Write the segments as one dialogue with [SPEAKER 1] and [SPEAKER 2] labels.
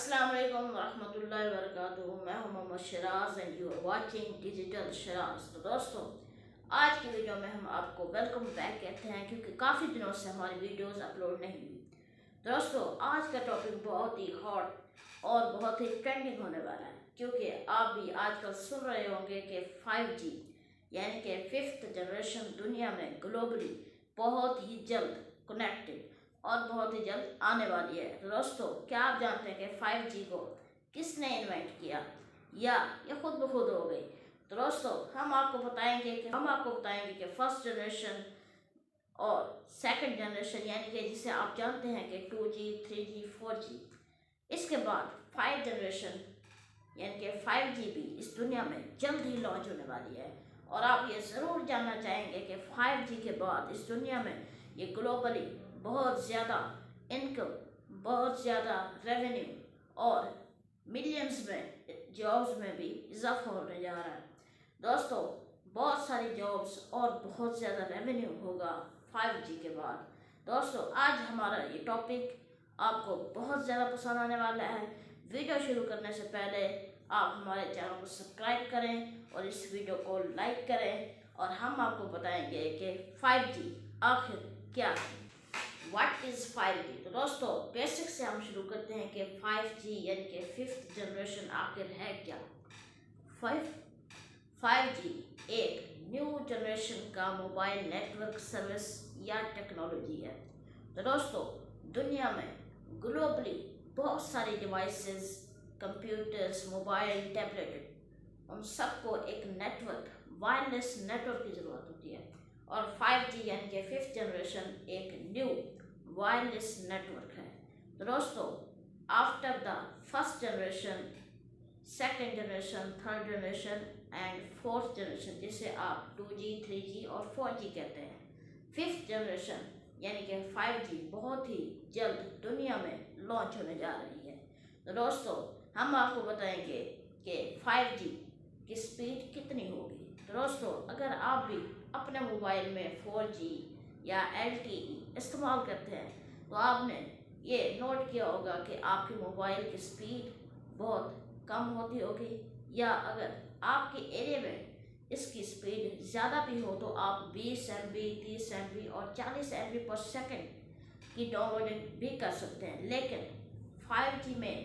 [SPEAKER 1] अस्सलाम वालेकुम वरहमतुल्लाहि वबरकातुहू। मैं हूं Mohammad Sharaj and you are watching digital Sharaj. तो दोस्तों, आज की वीडियो में हम आपको वेलकम बैक कहते हैं क्योंकि काफ़ी दिनों से हमारी वीडियोस अपलोड नहीं हुई। दोस्तों, आज का टॉपिक बहुत ही हॉट और बहुत ही ट्रेंडिंग होने वाला है क्योंकि आप भी आजकल सुन रहे होंगे कि 5G यानी कि 5th जनरेशन दुनिया में ग्लोबली बहुत ही जल्द कनेक्टेड और बहुत ही जल्द आने वाली है। तो दोस्तों, क्या आप जानते हैं कि 5G को किसने इन्वेंट किया या ये खुद ब खुद हो गई? तो दोस्तों, हम आपको बताएंगे कि फर्स्ट जनरेशन और सेकंड जनरेशन यानी कि जिसे आप जानते हैं कि 2G, 3G, 4G, इसके बाद 5 जनरेशन यानी कि 5G भी इस दुनिया में जल्द ही लॉन्च होने वाली है। और आप ये ज़रूर जानना चाहेंगे कि 5G के बाद इस दुनिया में ये ग्लोबली बहुत ज़्यादा इनकम, बहुत ज़्यादा रेवेन्यू और मिलियंस में जॉब्स में भी इजाफा होने जा रहा है। दोस्तों, बहुत सारी जॉब्स और बहुत ज़्यादा रेवेन्यू होगा 5G के बाद। दोस्तों, आज हमारा ये टॉपिक आपको बहुत ज़्यादा पसंद आने वाला है। वीडियो शुरू करने से पहले आप हमारे चैनल को सब्सक्राइब करें और इस वीडियो को लाइक करें और हम आपको बताएंगे कि 5G आखिर क्या है, व्हाट इज़ 5G। तो दोस्तों, बेसिक से हम शुरू करते हैं कि 5G यानी कि 5th जनरेशन आखिर है क्या। 5G एक न्यू जनरेशन का मोबाइल नेटवर्क सर्विस या टेक्नोलॉजी है। तो दोस्तों, दुनिया में ग्लोबली बहुत सारी डिवाइसेस, कंप्यूटर्स, मोबाइल, टैबलेट, उन सबको एक नेटवर्क, वायरलेस नेटवर्क की ज़रूरत होती है। और 5G यानी कि 5th जनरेशन एक न्यू वायरलेस नेटवर्क है। तो दोस्तों, after the first generation, second generation, third generation and fourth generation, जिसे आप 2G, 3G और 4G कहते हैं, 5th जनरेशन यानी कि 5G बहुत ही जल्द दुनिया में लॉन्च होने जा रही है। तो दोस्तों, हम आपको बताएंगे कि 5G की स्पीड कितनी होगी। तो दोस्तों, अगर आप भी अपने मोबाइल में 4G या LTE इस्तेमाल करते हैं तो आपने ये नोट किया होगा कि आपके मोबाइल की स्पीड बहुत कम होती होगी, या अगर आपके एरिया में इसकी स्पीड ज़्यादा भी हो तो आप 20 MB, 30 MB और 40 MB पर सेकेंड की डाउनलोडिंग भी कर सकते हैं। लेकिन 5G में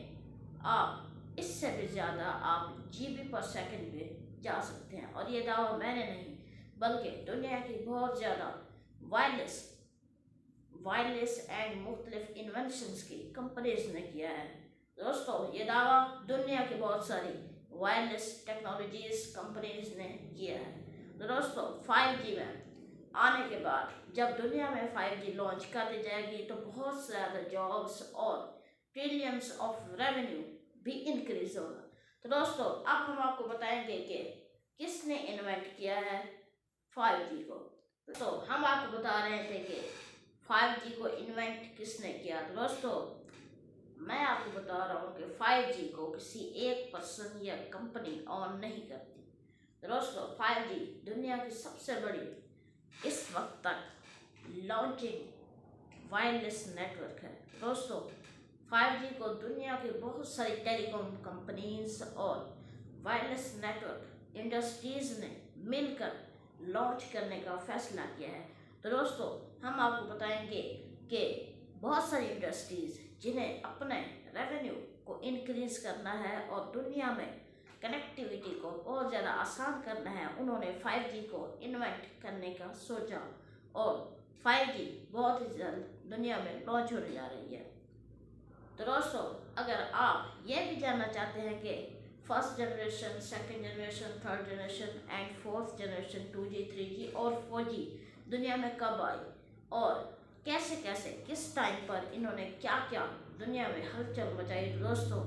[SPEAKER 1] आप इससे भी ज़्यादा आप GB पर सेकेंड पे जा सकते हैं। और ये दावा मैंने नहीं बल्कि दुनिया की बहुत ज़्यादा वायरलेस एंड मुख्तलिफ इन्वेंशंस की कंपनीज ने किया है। दोस्तों, ये दावा दुनिया की बहुत सारी वायरलेस टेक्नोलॉजीज कंपनीज ने किया है। तो दोस्तों, 5G में आने के बाद जब दुनिया में 5G लॉन्च कर दी जाएगी तो बहुत ज़्यादा जॉब्स और ट्रिलियंस ऑफ रेवेन्यू भी इंक्रीज होगा। तो दोस्तों, अब हम आपको बताएंगे कि किसने इन्वेंट किया है 5G को। तो हम आपको बता रहे थे कि 5G को इन्वेंट किसने किया। तो दोस्तों, मैं आपको बता रहा हूँ कि 5G को किसी एक पर्सन या कंपनी ऑन नहीं करती। तो दोस्तों, 5G दुनिया की सबसे बड़ी इस वक्त तक लॉन्चिंग वायरलेस नेटवर्क है। दोस्तों, 5G को दुनिया की बहुत सारी टेलीकॉम कंपनीज और वायरलेस नेटवर्क इंडस्ट्रीज़ ने मिलकर लॉन्च करने का फैसला किया है। तो दोस्तों, हम आपको बताएंगे कि बहुत सारी इंडस्ट्रीज़ जिन्हें अपने रेवेन्यू को इंक्रीज करना है और दुनिया में कनेक्टिविटी को बहुत ज़्यादा आसान करना है, उन्होंने 5G को इन्वेंट करने का सोचा और 5G बहुत ही जल्द दुनिया में लॉन्च होने जा रही है। तो दोस्तों, अगर आप ये भी जानना चाहते हैं कि first generation, second generation, third generation and fourth generation 2G, 3G और 4G दुनिया में कब आई और कैसे कैसे किस टाइम पर इन्होंने क्या क्या दुनिया में हलचल मचाई, तो दोस्तों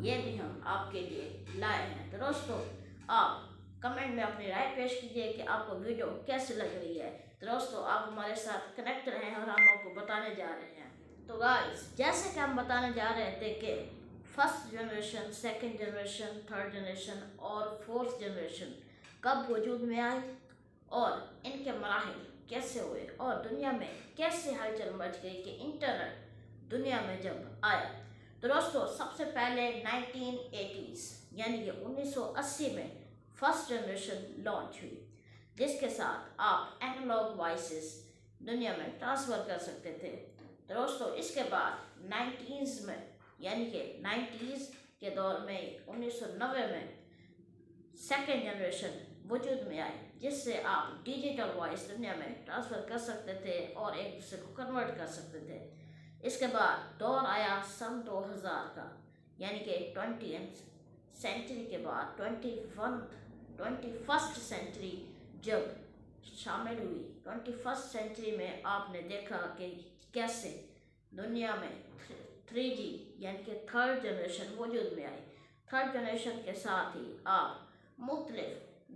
[SPEAKER 1] ये भी हम आपके लिए लाए हैं। तो दोस्तों, आप कमेंट में अपनी राय पेश कीजिए कि आपको वीडियो कैसे लग रही है। तो दोस्तों, आप हमारे साथ कनेक्ट रहें और हम आपको बताने जा रहे हैं। तो गाइस, जैसे कि हम बताने जा रहे थे कि first generation, second generation, third generation और फोर्थ जनरेशन कब वजूद में आए और इनके मराहिल कैसे हुए और दुनिया में कैसे हलचल मच गई कि इंटरनेट दुनिया में जब आया। दोस्तों सबसे पहले 1980s यानी कि 1980 में फर्स्ट जनरेशन लॉन्च हुई, जिसके साथ आप एनालॉग वॉइसेस दुनिया में ट्रांसफ़र कर सकते थे। दोस्तों इसके बाद 90s में यानी कि 90s के दौर में 1990 में सेकेंड जनरेशन वजूद में आई, जिससे आप डिजिटल वॉइस दुनिया में ट्रांसफ़र कर सकते थे और एक दूसरे को कन्वर्ट कर सकते थे। इसके बाद दौर आया सन 2000 का, यानी कि 20th सेंचुरी के बाद 21st सेंचुरी जब शामिल हुई। 21st सेंचुरी में आपने देखा कि कैसे दुनिया में 3G यानी कि थर्ड जनरेशन वजूद में आई। थर्ड जनरेशन के साथ ही आप मुख्तलिफ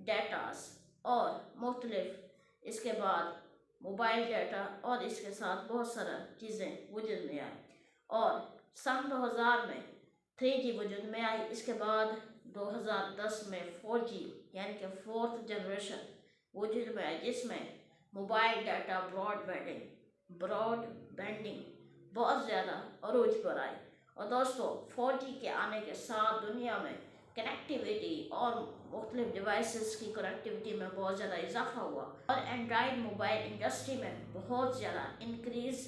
[SPEAKER 1] डेटास और मुख्तलिफ इसके बाद मोबाइल डाटा और इसके साथ बहुत सारा चीज़ें वजूद में आई और सन 2000 में 3G वजूद में आई। इसके बाद 2010 में 4G यानी कि फोर्थ जनरेशन वजूद में आई, जिसमें मोबाइल डाटा ब्रॉडबैंडिंग बहुत ज़्यादा अरूज पर आई। और दोस्तों 4G के आने के साथ दुनिया में कनेक्टिविटी और मुख्तलिफ डिवाइसेस की कनेक्टिविटी में बहुत ज़्यादा इजाफा हुआ और एंड्रॉयड मोबाइल इंडस्ट्री में बहुत ज़्यादा इंक्रीज़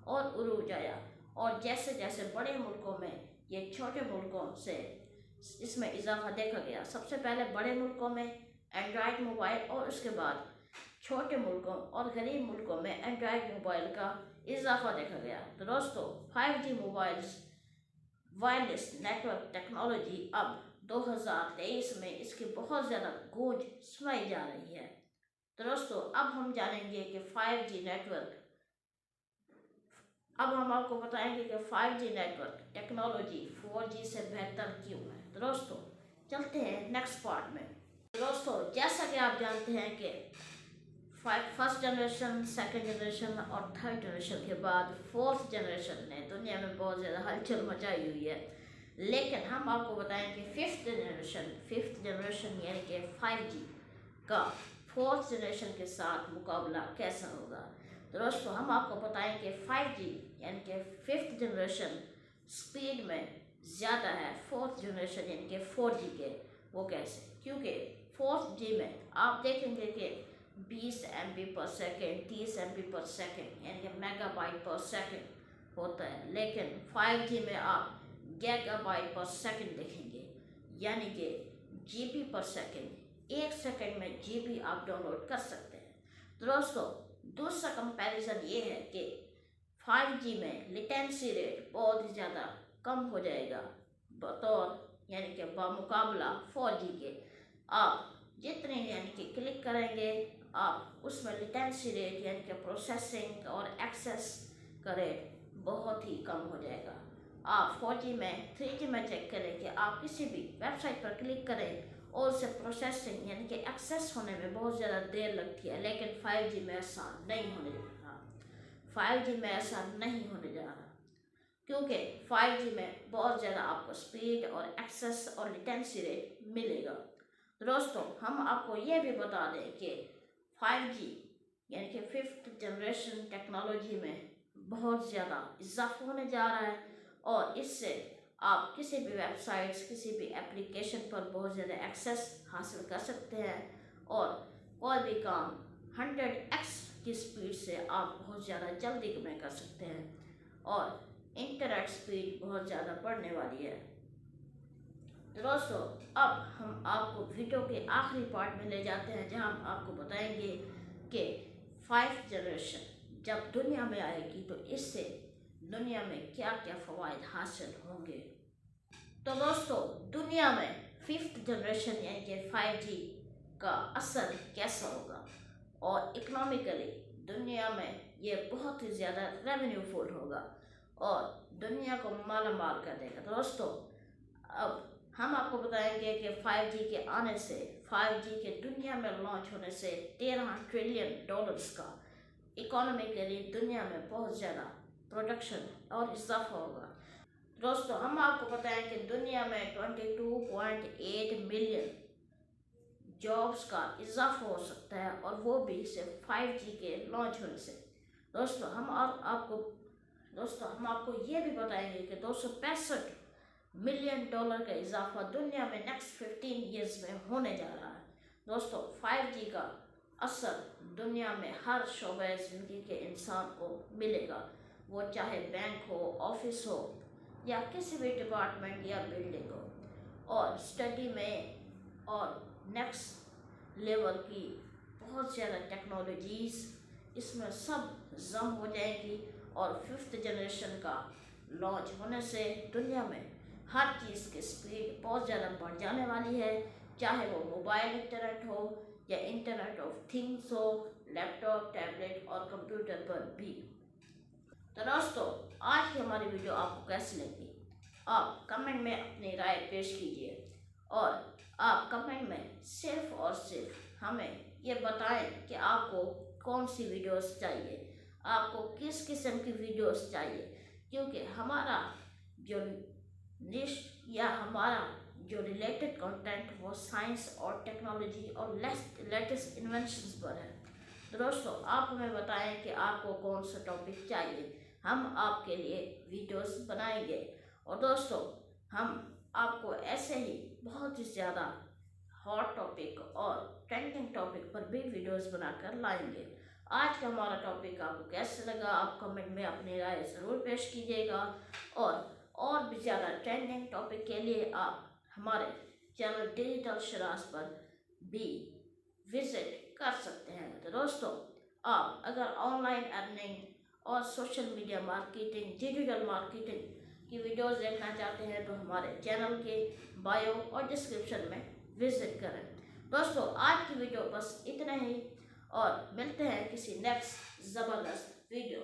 [SPEAKER 1] और उरूज आया। और जैसे जैसे बड़े मुल्कों में ये छोटे मुल्कों से इसमें इजाफा देखा गया। सबसे पहले बड़े मुल्कों में एंड्रॉयड मोबाइल और उसके बाद छोटे मुल्कों और गरीब मुल्कों में एंड्रॉयड मोबाइल का इजाफा देखा गया। तो दोस्तों 5G mobiles wireless network technology अब 2023 में इसकी बहुत ज़्यादा गूंज सुनाई जा रही है। तो दोस्तों अब हम जानेंगे कि 5G नेटवर्क, अब हम आपको बताएंगे कि 5G नेटवर्क टेक्नोलॉजी 4G से बेहतर क्यों है। तो दोस्तों चलते हैं नेक्स्ट पार्ट में। तो दोस्तों जैसा कि आप जानते हैं कि फर्स्ट जनरेशन, सेकेंड जनरेशन और थर्ड जनरेशन के बाद फोर्थ जनरेशन ने दुनिया में बहुत ज़्यादा हलचल मचाई हुई है, लेकिन हम आपको बताएं कि फिफ्थ जनरेशन यानी कि 5G का फोर्थ जनरेशन के साथ मुकाबला कैसा होगा। तो दोस्तों हम आपको बताएं कि 5G यानी कि फिफ्थ जनरेशन स्पीड में ज़्यादा है फोर्थ जनरेशन यानी कि 4G के। वो कैसे? क्योंकि 4G में आप देखेंगे कि 20 MB पर सेकेंड, 30 MB पर सेकेंड यानी कि मेगाबाइट पर सेकेंड होता है, लेकिन 5G में आप गीगाबाइट पर सेकेंड देखेंगे, यानी कि GB पर सेकेंड। 1 सेकेंड में GB आप डाउनलोड कर सकते हैं। तो दोस्तों दूसरा कंपैरिजन ये है कि 5G में लेटेंसी रेट बहुत ही ज़्यादा कम हो जाएगा बतौर यानी कि बामुकाबला 4G के। आप जितने यानी कि क्लिक करेंगे आप उसमें लेटेंसी रेट यानी कि प्रोसेसिंग और एक्सेस का रेट बहुत ही कम हो जाएगा। आप 4G में 3G में चेक करें कि आप किसी भी वेबसाइट पर क्लिक करें और उसे प्रोसेसिंग यानी कि एक्सेस होने में बहुत ज़्यादा देर लगती है, लेकिन 5G में ऐसा नहीं होने जा रहा। 5G में ऐसा नहीं होने जा रहा क्योंकि 5G में बहुत ज़्यादा आपको स्पीड और एक्सेस और लेटेंसी रेट मिलेगा। दोस्तों हम आपको ये भी बता दें कि 5G यानी कि फिफ्थ जनरेशन टेक्नोलॉजी में बहुत ज़्यादा इजाफा होने जा रहा है और इससे आप किसी भी वेबसाइट्स, किसी भी एप्लीकेशन पर बहुत ज़्यादा एक्सेस हासिल कर सकते हैं और कोई भी काम 100x की स्पीड से आप बहुत ज़्यादा जल्दी में कर सकते हैं और इंटरनेट स्पीड बहुत ज़्यादा बढ़ने वाली है। दोस्तों अब हम आपको वीडियो के आखिरी पार्ट में ले जाते हैं, जहां हम आपको बताएंगे कि 5th जनरेशन जब दुनिया में आएगी तो इससे दुनिया में क्या क्या फ़वाइद हासिल होंगे। तो दोस्तों दुनिया में 5th जनरेशन यानी कि 5G का असर कैसा होगा और इकोनॉमिकली दुनिया में ये बहुत ही ज़्यादा रेवेन्यूफुल होगा और दुनिया को माला माल कर देगा। दोस्तों अब हम आपको बताएंगे कि 5G के आने से, 5G के दुनिया में लॉन्च होने से $13 ट्रिलियन का इकोनॉमिकली दुनिया में बहुत ज़्यादा प्रोडक्शन और इजाफा होगा। दोस्तों हम आपको बताएं कि दुनिया में 22.8 मिलियन जॉब्स का इजाफा हो सकता है और वो भी सिर्फ 5G के लॉन्च होने से। दोस्तों हम आपको दोस्तों हम आपको ये भी बताएंगे कि $265 मिलियन का इजाफा दुनिया में नेक्स्ट 15 ईयर्स में होने जा रहा है। दोस्तों 5G का असर दुनिया में हर शोबे ज़िंदगी के इंसान को मिलेगा, वो चाहे बैंक हो, ऑफिस हो या किसी भी डिपार्टमेंट या बिल्डिंग हो। और स्टडी में और नेक्स्ट लेवल की बहुत ज़्यादा टेक्नोलॉजीज़ इसमें सब जम हो जाएंगी और 5th जनरेशन का लॉन्च होने से दुनिया में हर चीज़ की स्पीड बहुत ज़्यादा बढ़ जाने वाली है, चाहे वो मोबाइल इंटरनेट हो या इंटरनेट ऑफ थिंग्स हो, लैपटॉप, टैबलेट और कंप्यूटर पर भी। तो दोस्तों आज की हमारी वीडियो आपको कैसी लगी, आप कमेंट में अपनी राय पेश कीजिए और आप कमेंट में सिर्फ और सिर्फ हमें ये बताएं कि आपको कौन सी वीडियोस चाहिए, आपको किस किस्म की वीडियोस चाहिए, क्योंकि हमारा जो निश या हमारा जो रिलेटेड कंटेंट वो साइंस और टेक्नोलॉजी और लेटेस्ट इन्वेंशंस पर है। तो दोस्तों आप हमें बताएं कि आपको कौन सा टॉपिक चाहिए, हम आपके लिए वीडियोस बनाएंगे। और दोस्तों हम आपको ऐसे ही बहुत ही ज़्यादा हॉट टॉपिक और ट्रेंडिंग टॉपिक पर भी वीडियोस बनाकर लाएंगे। आज का हमारा टॉपिक आपको कैसे लगा, आप कमेंट में अपनी राय ज़रूर पेश कीजिएगा और भी ज़्यादा ट्रेंडिंग टॉपिक के लिए आप हमारे चैनल डिजिटल शराज पर भी विजिट कर सकते हैं। तो दोस्तों आप अगर ऑनलाइन अर्निंग और social media marketing, digital marketing की वीडियोस देखना चाहते हैं तो हमारे चैनल के बायो और डिस्क्रिप्शन में विजिट करें। दोस्तों आज की वीडियो बस इतना ही और मिलते हैं किसी नेक्स्ट ज़बरदस्त वीडियो